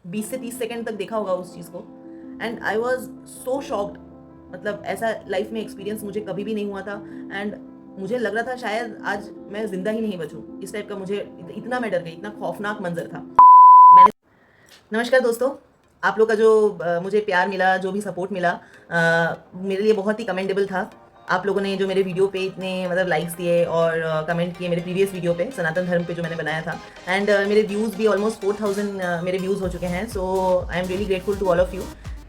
20 से 30 सेकंड तक देखा होगा उस चीज़ को, and I was so shocked. मतलब ऐसा लाइफ में एक्सपीरियंस मुझे कभी भी नहीं हुआ था, एंड मुझे लग रहा था शायद आज मैं ज़िंदा ही नहीं बचूँ। इस टाइप का मुझे इतना मैं डर गई, इतना खौफनाक मंजर था। मैंने नमस्कार दोस्तों, आप लोग का जो मुझे प्यार मिला, जो भी सपोर्ट मिला, मेरे लिए बहुत ही कमेंडेबल था। आप लोगों ने जो मेरे वीडियो पे इतने मतलब लाइक्स दिए और कमेंट किए मेरे प्रीवियस वीडियो पे, सनातन धर्म पे जो मैंने बनाया था, एंड मेरे व्यूज़ भी ऑलमोस्ट 4000 मेरे व्यूज़ हो चुके हैं। So I am really grateful to all of you.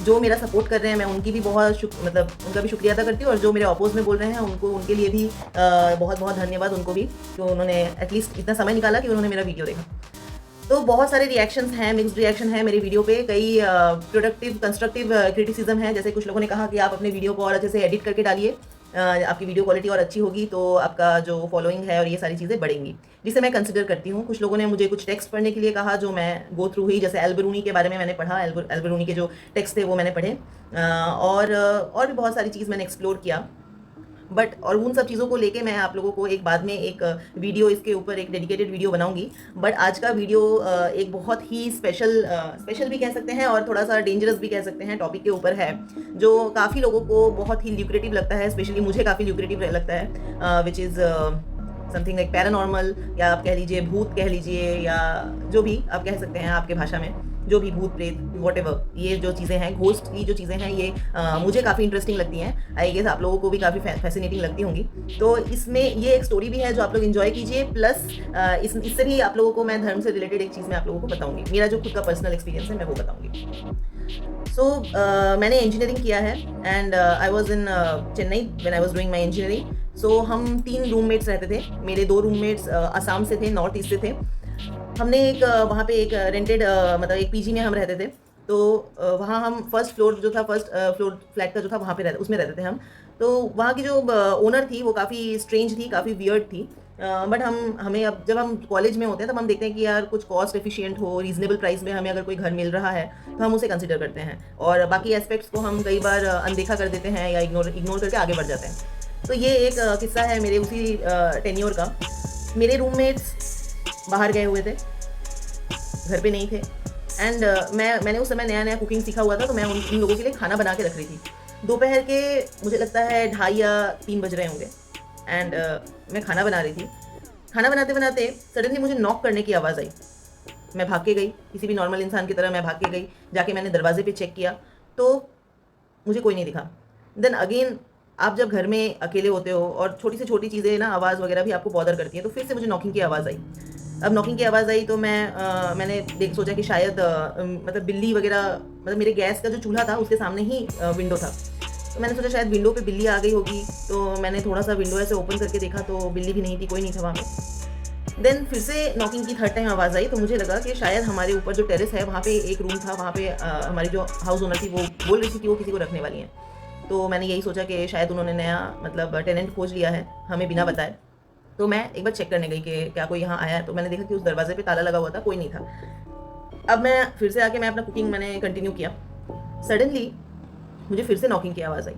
जो मेरा सपोर्ट कर रहे हैं, मैं उनकी भी बहुत मतलब उनका भी शुक्रिया अदा करती हूँ, और जो मेरे अपोज में बोल रहे हैं उनको, उनके लिए भी बहुत बहुत धन्यवाद उनको भी, जो उन्होंने एटलीस्ट इतना समय निकाला कि उन्होंने मेरा वीडियो देखा। तो बहुत सारे रिएक्शंस हैं, मिक्स्ड रिएक्शन है मेरे वीडियो पे। कई प्रोडक्टिव कंस्ट्रक्टिव क्रिटिसिज्म है। जैसे कुछ लोगों ने कहा कि आप अपने वीडियो को और अच्छे से एडिट करके डालिए, आपकी वीडियो क्वालिटी और अच्छी होगी तो आपका जो फॉलोइंग है और ये सारी चीज़ें बढ़ेंगी, जिसे मैं कंसिडर करती हूँ। कुछ लोगों ने मुझे कुछ टेक्स्ट पढ़ने के लिए कहा जो मैं गो थ्रू हुई। जैसे एल्बरूनी के बारे में मैंने पढ़ा, एल्बरूनी के जो टेक्स्ट थे वो मैंने पढ़े, और भी बहुत सारी चीज़ मैंने एक्सप्लोर किया। बट और उन सब चीज़ों को लेके मैं आप लोगों को एक बाद में एक वीडियो, इसके ऊपर एक डेडिकेटेड वीडियो बनाऊंगी। बट आज का वीडियो एक बहुत ही स्पेशल भी कह सकते हैं और थोड़ा सा डेंजरस भी कह सकते हैं टॉपिक के ऊपर है, जो काफ़ी लोगों को बहुत ही ल्यूक्रेटिव लगता है। स्पेशली मुझे काफ़ी ल्यूक्रेटिव लगता है, which is something like paranormal, या आप कह लीजिए भूत कह लीजिए, या जो भी आप कह सकते हैं आपके भाषा में, जो भी भूत प्रेत वॉटेवर, ये जो चीज़ें हैं, घोस्ट की जो चीज़ें हैं, ये मुझे काफ़ी इंटरेस्टिंग लगती हैं। आई गेस आप लोगों को भी काफ़ी फैसिनेटिंग लगती होंगी। तो इसमें ये एक स्टोरी भी है जो आप लोग इन्जॉय कीजिए, प्लस इससे भी आप लोगों को मैं धर्म से रिलेटेड एक चीज़ मैं आप लोगों को बताऊंगी। मेरा जो खुद का पर्सनल एक्सपीरियंस है मैं वो बताऊंगी। सो मैंने इंजीनियरिंग किया है, and I was in Chennai when I was doing my engineering. So हम 3 रूममेट्स रहते थे। मेरे 2 रूममेट्स असम से थे, नॉर्थ ईस्ट से थे। हमने एक वहाँ पे एक रेंटेड मतलब एक पीजी में हम रहते थे। तो वहाँ हम फर्स्ट फ्लोर जो था, फर्स्ट फ्लोर फ्लैट का जो था, वहाँ पे उसमें रहते थे हम। तो वहाँ की जो ओनर थी वो काफ़ी स्ट्रेंज थी, काफ़ी वियर्ड थी। बट हमें अब जब हम कॉलेज में होते हैं तब हम देखते हैं कि यार कुछ कॉस्ट एफिशिएंट हो, रीजनेबल प्राइस में हमें अगर कोई घर मिल रहा है तो हम उसे कंसिडर करते हैं, और बाकी एस्पेक्ट्स को हम कई बार अनदेखा कर देते हैं या इग्नोर करके आगे बढ़ जाते हैं। तो ये एक किस्सा है मेरे उसी टेन्योर का। मेरे रूममेट्स बाहर गए हुए थे, घर पे नहीं थे, एंड मैंने उस समय नया नया कुकिंग सीखा हुआ था, तो मैं उन लोगों के लिए खाना बना के रख रही थी। दोपहर के मुझे लगता है 2:30 या 3 बज रहे होंगे, एंड मैं खाना बना रही थी। खाना बनाते बनाते सडनली मुझे नॉक करने की आवाज़ आई। मैं भाग के गई, किसी भी नॉर्मल इंसान की तरह मैं भाग के गई। जाके मैंने दरवाजे पे चेक किया तो मुझे कोई नहीं दिखा। देन अगेन, आप जब घर में अकेले होते हो और छोटी से छोटी चीज़ें ना, आवाज़ वगैरह भी आपको बॉदर करती हैं, तो फिर से मुझे नॉकिंग की आवाज़ आई। अब नॉकिंग की आवाज़ आई तो मैंने सोचा कि शायद मतलब बिल्ली वगैरह, मतलब मेरे गैस का जो चूल्हा था उसके सामने ही विंडो था, तो मैंने सोचा शायद विंडो पे बिल्ली आ गई होगी। तो मैंने थोड़ा सा विंडो ऐसे ओपन करके देखा तो बिल्ली भी नहीं थी, कोई नहीं था वहाँ पे। देन फिर से नॉकिंग की थर्ड टाइम आवाज़ आई, तो मुझे लगा कि शायद हमारे ऊपर जो टेरेस है वहाँ पे एक रूम था, वहाँ पे हमारी जो हाउस ओनर थी वो बोल रही थी कि वो किसी को रखने वाली हैं। तो मैंने यही सोचा कि शायद उन्होंने नया मतलब टेनेंट खोज लिया है हमें बिना बताए। तो मैं एक बार चेक करने गई कि क्या कोई यहाँ आया है, तो मैंने देखा कि उस दरवाजे पे ताला लगा हुआ था, कोई नहीं था। अब मैं फिर से आके मैं अपना कुकिंग मैंने कंटिन्यू किया। सडनली मुझे फिर से नॉकिंग की आवाज़ आई।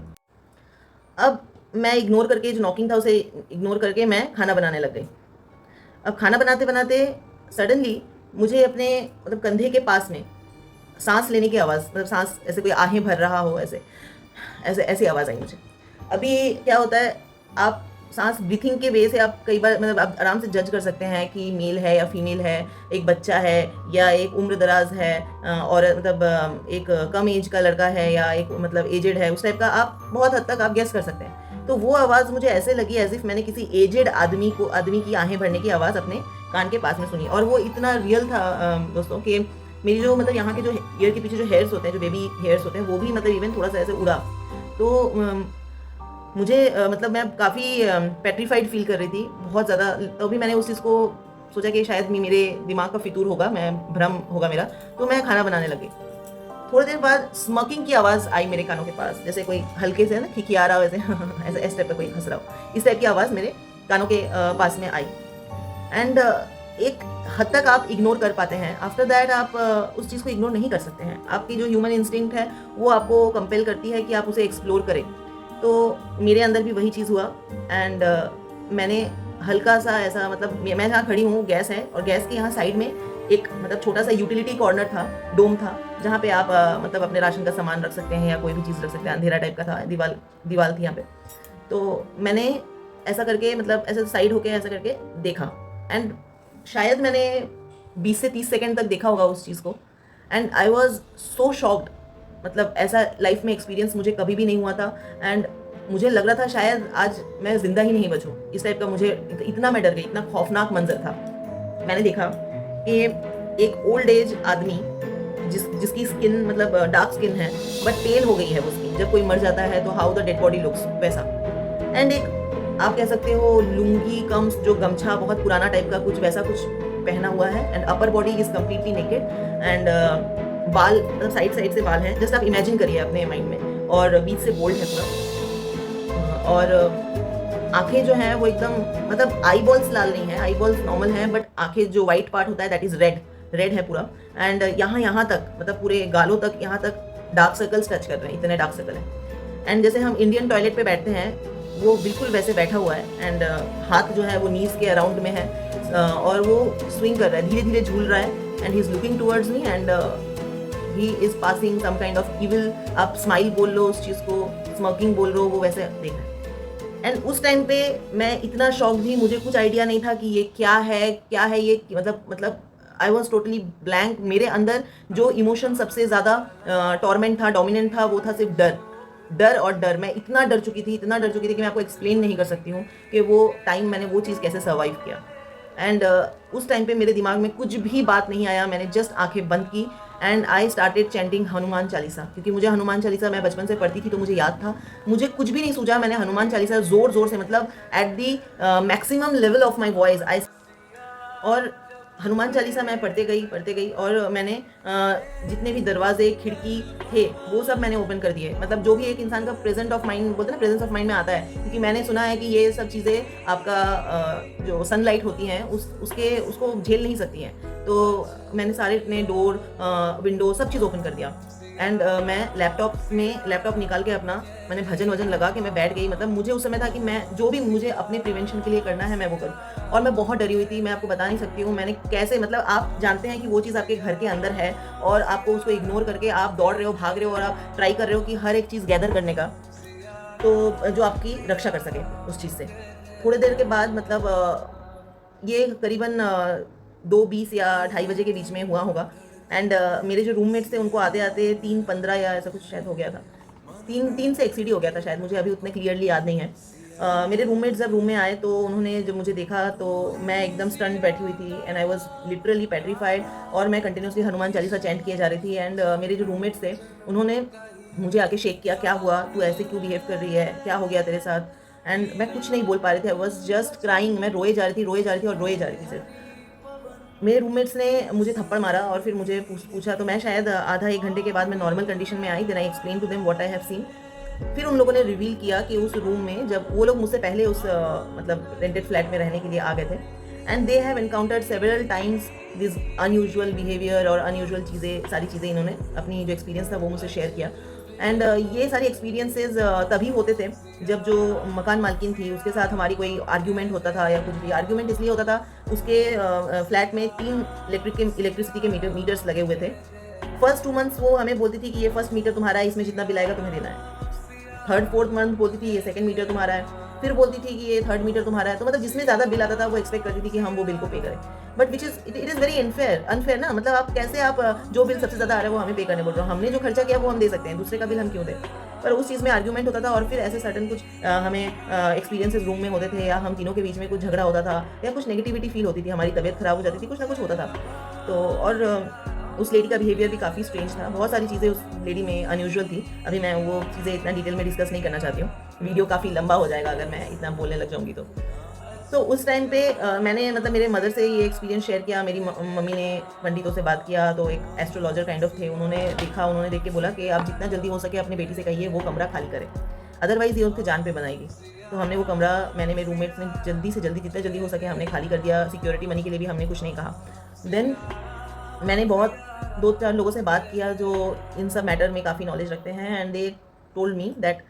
अब मैं इग्नोर करके, जो नॉकिंग था उसे इग्नोर करके मैं खाना बनाने लग गई। अब खाना बनाते बनाते सडनली मुझे अपने मतलब कंधे के पास में सांस लेने की आवाज़, मतलब सांस ऐसे कोई आहें भर रहा हो, ऐसे ऐसे ऐसी आवाज़ आई मुझे। अभी क्या होता है, आप सांस ब्रीथिंग के वे से आप कई बार मतलब आप आराम से जज कर सकते हैं कि मेल है या फीमेल है, एक बच्चा है या एक उम्र दराज है, और मतलब एक कम एज का लड़का है या एक मतलब एजेड है, उस टाइप का आप बहुत हद तक आप गेस कर सकते हैं। तो वो आवाज़ मुझे ऐसे लगी एज इफ मैंने किसी एजेड आदमी की आहें भरने की आवाज़ अपने कान के पास में सुनी, और वो इतना रियल था दोस्तों कि मेरी जो मतलब यहाँ के जो ईयर के पीछे जो हेयर्स होते हैं, जो बेबी हेयर्स होते हैं, वो भी मतलब इवन थोड़ा सा ऐसे उड़ा। तो मुझे मतलब मैं काफ़ी पेट्रीफाइड फील कर रही थी बहुत ज़्यादा। तो भी मैंने उस चीज़ को सोचा कि शायद मेरे दिमाग का फितूर होगा, मैं भ्रम होगा मेरा। तो मैं खाना बनाने लगी। थोड़ी देर बाद स्मोकिंग की आवाज़ आई मेरे कानों के पास, जैसे कोई हल्के से ना खिखिया रहा हो, वैसे ऐसे इस टाइप का कोई हंस रहा हो, इस टाइप की आवाज़ मेरे कानों के पास में आई। एंड एक हद तक आप इग्नोर कर पाते हैं। आफ्टर दैट आप उस चीज़ को इग्नोर नहीं कर सकते हैं। आपकी जो ह्यूमन इंस्टिंक्ट है वो आपको कंपेल करती है कि आप उसे एक्सप्लोर करें। तो मेरे अंदर भी वही चीज़ हुआ, एंड मैंने हल्का सा ऐसा मतलब मैं जहाँ खड़ी हूँ गैस है, और गैस के यहाँ साइड में एक मतलब छोटा सा यूटिलिटी कॉर्नर था, डोम था, जहाँ पे आप मतलब अपने राशन का सामान रख सकते हैं या कोई भी चीज़ रख सकते हैं। अंधेरा टाइप का था, दीवार थी यहाँ पे। तो मैंने ऐसा करके मतलब ऐसे साइड होके ऐसा करके देखा, एंड शायद मैंने 20 से 30 सेकंड तक देखा होगा उस चीज़ को, and I was so shocked. मतलब ऐसा लाइफ में एक्सपीरियंस मुझे कभी भी नहीं हुआ था, एंड मुझे लग रहा था शायद आज मैं ज़िंदा ही नहीं बचूँ। इस टाइप का मुझे इतना मैं डर गई, इतना खौफनाक मंज़र था। मैंने देखा कि एक ओल्ड एज आदमी जिसकी स्किन मतलब डार्क स्किन है, बट पेल हो गई है वो स्किन। जब कोई मर जाता है तो how the dead body looks, वैसा। एंड एक आप कह सकते हो लुंगी कम्स जो गमछा, बहुत पुराना टाइप का कुछ वैसा कुछ पहना हुआ है, and upper body is completely naked, and बाल मतलब साइड साइड से बाल हैं। जस्ट आप इमेजिन करिए अपने माइंड में, और बीच से बोल्ड है पूरा, और आंखें जो हैं वो एकदम मतलब आई बॉल्स लाल नहीं है, आई बॉल्स नॉर्मल हैं, बट आंखें जो वाइट पार्ट होता है दैट इज रेड है पूरा। एंड यहाँ तक मतलब पूरे गालों तक, यहाँ तक डार्क सर्कल्स टच कर रहे हैं, इतने डार्क सर्कल हैं। एंड जैसे हम इंडियन टॉयलेट पे बैठते हैं वो बिल्कुल वैसे बैठा हुआ है, एंड हाथ जो है वो नीज के अराउंड में है, और वो स्विंग कर रहा है, धीरे धीरे झूल रहा है, and he is looking towards me, and he is passing some kind of evil. आप स्माइल बोल लो उस चीज़ को, स्मोकिंग बोल रहे हो, वो वैसे देख रहे हैं। एंड उस टाइम पे मैं इतना शॉक थी, मुझे कुछ आइडिया नहीं था कि ये क्या है ये, मतलब आई वॉज टोटली ब्लैंक। मेरे अंदर जो इमोशन सबसे ज़्यादा टॉर्मेंट था, डोमिनेंट था, वो था सिर्फ डर। मैं इतना डर चुकी थी कि मैं आपको एक्सप्लेन नहीं कर सकती हूँ कि वो टाइम मैंने वो चीज़ कैसे सर्वाइव किया। एंड उस टाइम पे मेरे दिमाग में कुछ भी बात नहीं आया, मैंने जस्ट आंखें बंद की, and I started chanting Hanuman Chalisa, क्योंकि मुझे हनुमान चालीसा मैं बचपन से पढ़ती थी तो मुझे याद था। मुझे कुछ भी नहीं सूझा, मैंने हनुमान चालीसा जोर से मतलब at the maximum level of my voice आई, और हनुमान चालीसा मैं पढ़ते गई, और मैंने जितने भी दरवाजे खिड़की थे वो सब मैंने ओपन कर दिए। मतलब जो भी एक इंसान का प्रेजेंट ऑफ माइंड बोलते हैं ना, प्रेजेंस ऑफ माइंड में आता है, क्योंकि मैंने सुना है कि ये सब चीज़ें आपका जो सनलाइट होती हैं उसको झेल नहीं सकती हैं। तो मैंने सारे अपने डोर विंडो सब चीज़ ओपन कर दिया, एंड मैं लैपटॉप निकाल के अपना मैंने भजन वजन लगा के मैं बैठ गई। मतलब मुझे उस समय था कि मैं जो भी मुझे अपने प्रिवेंशन के लिए करना है मैं वो करूँ, और मैं बहुत डरी हुई थी। मैं आपको बता नहीं सकती हूँ मैंने कैसे, मतलब आप जानते हैं कि वो चीज़ आपके घर के अंदर है और आपको उसको इग्नोर करके आप दौड़ रहे हो, भाग रहे हो, और आप ट्राई कर रहे हो कि हर एक चीज़ गैदर करने का, तो जो आपकी रक्षा कर सके उस चीज़ से। थोड़ी देर के बाद मतलब ये करीबन 2:20 या 2:30 बजे के बीच में हुआ होगा, एंड मेरे जो रूममेट्स थे उनको आते आते 3:15 या ऐसा कुछ शायद हो गया था, 3 से एक्सीड ही हो गया था शायद, मुझे अभी उतने क्लियरली याद नहीं है। मेरे रूममेट्स जब रूम में आए तो उन्होंने जब मुझे देखा तो मैं एकदम स्टन बैठी हुई थी, and I was literally petrified, और मैं कंटिन्यूसली हनुमान चालीसा चैंट किए जा रही थी। एंड मेरे जो रूममेट्स थे उन्होंने मुझे आके शेक किया, क्या हुआ, तू ऐसे क्यों बिहेव कर रही है, क्या हो गया तेरे साथ। एंड मैं कुछ नहीं बोल पा रही थी, आई वॉज जस्ट क्राइंग। मैं रोए जा रही थी और रोए जा रही थी सिर्फ। मेरे रूममेट्स ने मुझे थप्पड़ मारा और फिर मुझे पूछा, तो मैं शायद आधा 1 घंटे के बाद मैं नॉर्मल कंडीशन में आई। Then I explain to them what I have seen. फिर उन लोगों ने रिवील किया कि उस रूम में जब वो लोग मुझसे पहले उस मतलब रेंटेड फ्लैट में रहने के लिए आ गए थे, and they have encountered several times this unusual behaviour और अनयूजुअल चीज़ें, सारी चीज़ें इन्होंने अपनी जो एक्सपीरियंस था वो मुझसे शेयर किया। एंड ये सारी एक्सपीरियंसेस तभी होते थे जब जो मकान मालकिन थी उसके साथ हमारी कोई आर्ग्यूमेंट होता था, या कुछ भी आर्ग्यूमेंट इसलिए होता था, उसके फ्लैट में 3 इलेक्ट्रिसिटी के मीटर्स लगे हुए थे। फर्स्ट 2 मंथ्स वो हमें बोलती थी कि ये फर्स्ट मीटर तुम्हारा है, इसमें जितना बिल आएगा तुम्हें देना है। थर्ड फोर्थ मंथ बोलती थी ये सेकंड मीटर तुम्हारा है, फिर बोलती थी कि ये थर्ड मीटर तुम्हारा है। तो मतलब जिसमें ज़्यादा बिल आता था वो एक्सपेक्ट करती थी कि हम वो बिल को पे करें, but which is it is very unfair ना। मतलब आप कैसे आप जो बिल सबसे ज़्यादा आ रहा है वो हमें पे करने बोल रहे हो, हमने जो खर्चा किया वो हम दे सकते हैं, दूसरे का बिल हम क्यों दें। पर उस चीज़ में आर्ग्यूमेंट होता था, और फिर ऐसे सडन कुछ हमें एक्सपीरियंसेस रूम में होते थे, या हम तीनों के बीच में कुछ झगड़ा होता था, या कुछ नेगेटिविटी फील होती थी, हमारी तबीयत खराब हो जाती थी, कुछ ना कुछ होता था। तो और उस लेडी का बिहेवियर भी काफ़ी स्ट्रेंज था, बहुत सारी चीज़ें उस लेडी में अनयूजुअल थी। अभी मैं वो चीज़ें इतना डिटेल में डिस्कस नहीं करना चाहती हूँ, वीडियो काफ़ी लंबा हो जाएगा अगर मैं इतना बोलने लग जाऊँगी तो। तो उस टाइम पे मैंने मतलब मेरे मदर से ये एक्सपीरियंस शेयर किया। मेरी मम्मी ने पंडितों से बात किया, तो एक एस्ट्रोलॉजर काइंड ऑफ थे, उन्होंने देख के बोला कि आप जितना जल्दी हो सके अपनी बेटी से कहिए वो कमरा खाली करे, अदरवाइज़ ये उसके जान पे बनाएगी। तो हमने वो कमरा, मैंने मेरे रूममेट्स ने जल्दी से जल्दी जितना जल्दी हो सके हमने खाली कर दिया। सिक्योरिटी मनी के लिए भी हमने कुछ नहीं कहा। देन मैंने बहुत 2-4 लोगों से बात किया जो इन सब मैटर में काफ़ी नॉलेज रखते हैं, and they told me that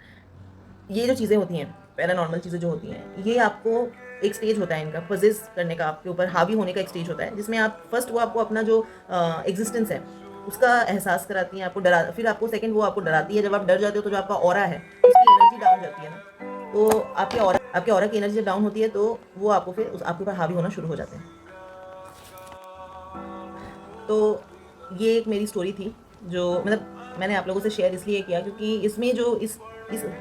ये जो चीज़ें होती हैं, पैरानॉर्मल चीज़ें जो होती हैं, ये आपको एक स्टेज होता है इनका पजेस करने का, आपके ऊपर हावी होने का एक स्टेज होता है, जिसमें आप फर्स्ट वो आपको अपना जो एग्जिस्टेंस है उसका एहसास कराती हैं, आपको डरा, फिर आपको सेकंड वो आपको डराती है। जब आप डर जाते हो तो जो आपका ऑरा है उसकी एनर्जी डाउन जाती है ना, तो आपके ऑरा की एनर्जी जब डाउन होती है तो वो आपको फिर आपके ऊपर हावी होना शुरू हो जाते हैं। तो ये एक मेरी स्टोरी थी जो मतलब मैंने आप लोगों से शेयर इसलिए किया क्योंकि इसमें जो इस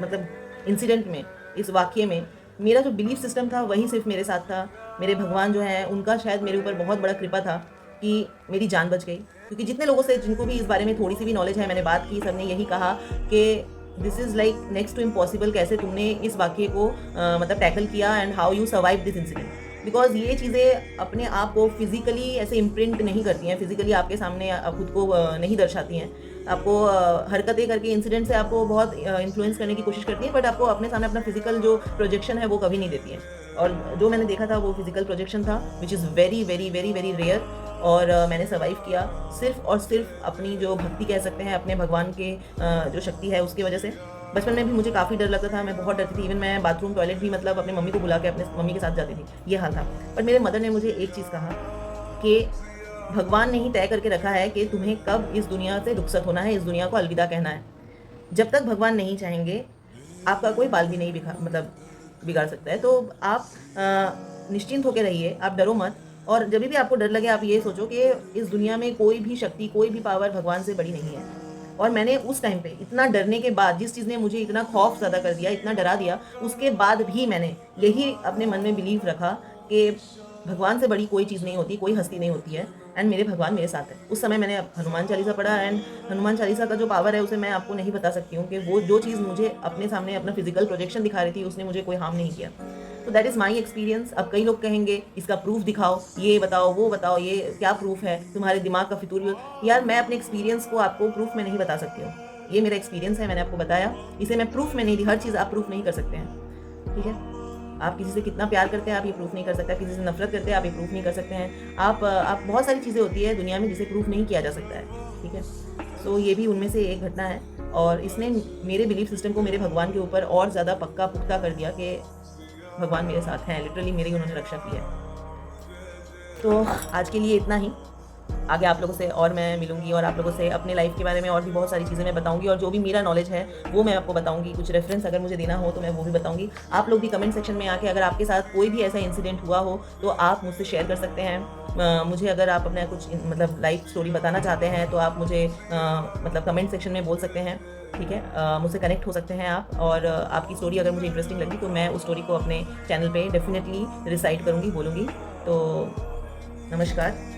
मतलब इंसिडेंट में, इस वाक़ये में मेरा जो बिलीफ सिस्टम था वही सिर्फ़ मेरे साथ था। मेरे भगवान जो हैं उनका शायद मेरे ऊपर बहुत बड़ा कृपा था कि मेरी जान बच गई। क्योंकि जितने लोगों से जिनको भी इस बारे में थोड़ी-सी भी नॉलेज है, मैंने बात की, सबने यही कहा कि this is like next to impossible, कैसे तुमने इस वाक़ये को मतलब टैकल किया and how you survive this incident. Because ये चीज़ें अपने आप को फिज़िकली ऐसे इम्प्रिंट नहीं करती हैं, फिज़िकली आपके सामने खुद को नहीं दर्शाती हैं। आपको हरकतें करके इंसिडेंट से आपको बहुत इन्फ्लुएंस करने की कोशिश करती हैं, बट आपको अपने सामने अपना फिज़िकल जो प्रोजेक्शन है वो कभी नहीं देती हैं। और जो मैंने देखा था वो फिज़िकल प्रोजेक्शन था, which is very, very, very, very rare. और मैंने सर्वाइव किया सिर्फ़ और सिर्फ़ अपनी जो भक्ति कह सकते हैं, अपने भगवान के जो शक्ति है उसकी वजह से। बचपन में भी मुझे काफ़ी डर लगता था, मैं बहुत डरती थी। इवन मैं बाथरूम, टॉयलेट भी मतलब अपनी मम्मी को बुला के अपने मम्मी के साथ जाती थी, ये हाल था। बट मेरे मदर ने मुझे एक चीज़ कहा कि भगवान ने ही तय करके रखा है कि तुम्हें कब इस दुनिया से रुखसत होना है, इस दुनिया को अलविदा कहना है। जब तक भगवान नहीं चाहेंगे, आपका कोई बाल भी नहीं बिगाड़ सकता है। तो आप निश्चिंत होके रहिए, आप डरो मत। और जभी भी आपको डर लगे आप ये सोचो कि इस दुनिया में कोई भी शक्ति, कोई भी पावर भगवान से बड़ी नहीं है। और मैंने उस टाइम पे इतना डरने के बाद, जिस चीज़ ने मुझे इतना खौफ ज़्यादा कर दिया, इतना डरा दिया, उसके बाद भी मैंने यही अपने मन में बिलीव रखा कि भगवान से बड़ी कोई चीज़ नहीं होती, कोई हस्ती नहीं होती है एंड मेरे भगवान मेरे साथ है। उस समय मैंने हनुमान चालीसा पढ़ा एंड हनुमान चालीसा का जो पावर है उसे मैं आपको नहीं बता सकती हूँ कि वो जो चीज़ मुझे अपने सामने अपना फिजिकल प्रोजेक्शन दिखा रही थी उसने मुझे कोई हार्म नहीं किया। तो दैट इज़ माई एक्सपीरियंस। अब कई लोग कहेंगे इसका प्रूफ दिखाओ, ये बताओ, वो बताओ, ये क्या प्रूफ है, तुम्हारे दिमाग का फितूर। यार मैं अपने एक्सपीरियंस को आपको प्रूफ में नहीं बता सकती हूँ। ये मेरा एक्सपीरियंस है, मैंने आपको बताया, इसे मैं प्रूफ में नहीं दी। हर चीज़ आप प्रूफ नहीं कर सकते हैं, ठीक है। आप किसी से कितना प्यार करते हैं आप ये प्रूफ नहीं कर सकते, किसी से नफरत करते हैं आप ये प्रूफ नहीं कर सकते हैं। आप बहुत सारी चीज़ें होती है दुनिया में जिसे प्रूफ नहीं किया जा सकता है, ठीक है। सो ये भी उनमें से एक घटना है और इसने मेरे बिलीफ सिस्टम को मेरे भगवान के ऊपर और ज़्यादा पक्का पुख्ता कर दिया कि भगवान मेरे साथ हैं, लिटरली मेरी उन्होंने रक्षा की है। तो आज के लिए इतना ही। आगे आप लोगों से और मैं मिलूंगी और आप लोगों से अपने लाइफ के बारे में और भी बहुत सारी चीज़ें मैं बताऊंगी और जो भी मेरा नॉलेज है वो मैं आपको बताऊंगी। कुछ रेफरेंस अगर मुझे देना हो तो मैं वो भी बताऊंगी। आप लोग भी कमेंट सेक्शन में आके अगर आपके साथ कोई भी ऐसा इंसिडेंट हुआ हो तो आप मुझसे शेयर कर सकते हैं। मुझे अगर आप अपना कुछ मतलब लाइफ स्टोरी बताना चाहते हैं तो आप मुझे मतलब कमेंट सेक्शन में बोल सकते हैं, ठीक है। मुझसे कनेक्ट हो सकते हैं आप। और आपकी स्टोरी अगर मुझे इंटरेस्टिंग लगी तो मैं उस स्टोरी को अपने चैनल पे डेफिनेटली रिसाइट करूँगी, बोलूँगी। तो नमस्कार।